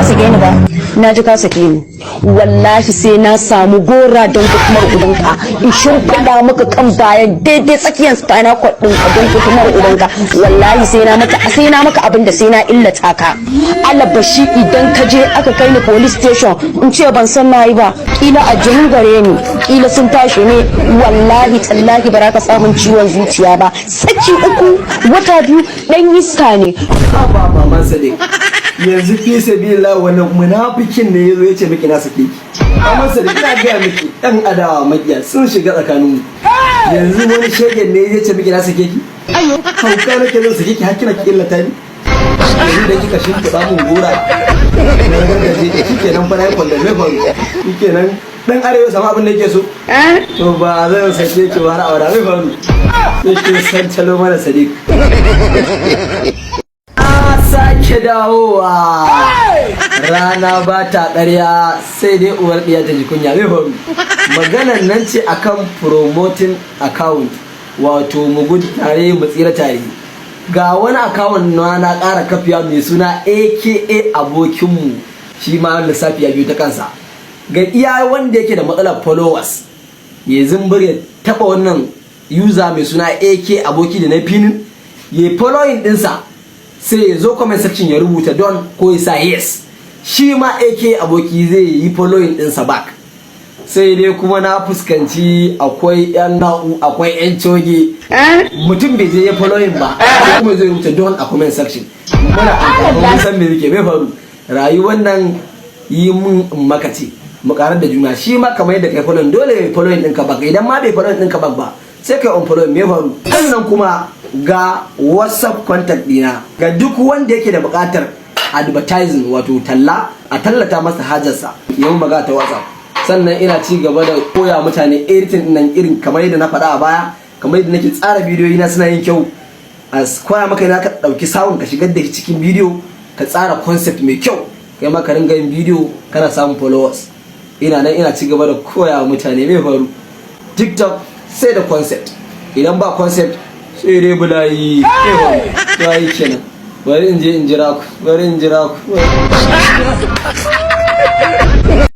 sake ni ba? Na ji ka sake ni. Wallahi sai na samu gora don kutumar udanka in shimfiɗa maka kan bayan daidai tsakiyar spinal cord ɗin ka don kutumar udanka. Wallahi sai na maka abin da sai na illata ka. Alabashi idan ka je aka kai ni police station in ce ban san na yi ba, kila a jinin gare ni, kila sun tashi ne. Wallahi tallahi ba za ka samun ciwon zuciya ba. Saki 3 wata 2 dan iska ne. Ba maman Sadiq. Yanzu fi sabilillah wani munafikin ne yazo yace miki na sake ki. Maman Sadiq ina ga miki dan adawa makiya sun shiga tsakanin mu. Yanzu wani shegen ne yace miki na sake ki. Ayo, hauka nake zan sake ki har kina killata ni. Yanzu da kika shimfiɗa mun gora. Na gargaje ki kenan fa nayi kwanda me faru. Kenan dan arewa sama abin da yake so. To ba zan sake ki har awara me faru. Sai san talo mana Sadiq. Sake dawowa rana ba ta ƙarya sai dai uwar ɗiya ta ji kunya mai faru. Maganan nan ce akan promoting account, wato mu gudu tare mu tsira tare. Ga wani account na ƙara kafiya mai suna aka abokinmu, shi ma lissafi ya biyu ta kansa. Ga iya wanda yake da matsalar followers ya zumbur ya taɓa wannan user mai suna aka aboki da na pinin ya following ɗinsa, sai ya zo comment section ya rubuta don ko ya sa yes, shi ma aka aboki zai yi following ɗinsa back. Sai dai kuma na fuskanci akwai yan na'u akwai yan coge, mutum bai je ya following ba kuma zai rubuta don a comment section. Muna amfani san me yake mai faru. Rayuwar nan yi mun maka ce mu karar da juna, shi ma kamar yadda kai following dole ya following ɗinka back, idan ma bai following ɗinka back ba sai kai on following me faru. Sannan kuma ga WhatsApp contact dina ga duk wanda yake da buƙatar advertising, wato talla a tallata masa hajarsa, yau maga ta WhatsApp. Sannan ina ci gaba da koya mutane editing nan irin kamar yadda na faɗa a baya, kamar yadda nake tsara bidiyoyi na suna yin kyau. A koya maka yana ka ɗauki sound ka shigar da shi cikin bidiyo, ka tsara concept mai kyau, kai ma ka ringa yin bidiyo kana samun followers. Ina nan ina ci gaba da koya mutane mai faru. TikTok sai da concept, idan ba concept sai dai bulayi. Bulayi kenan. Bari in je in jira ku.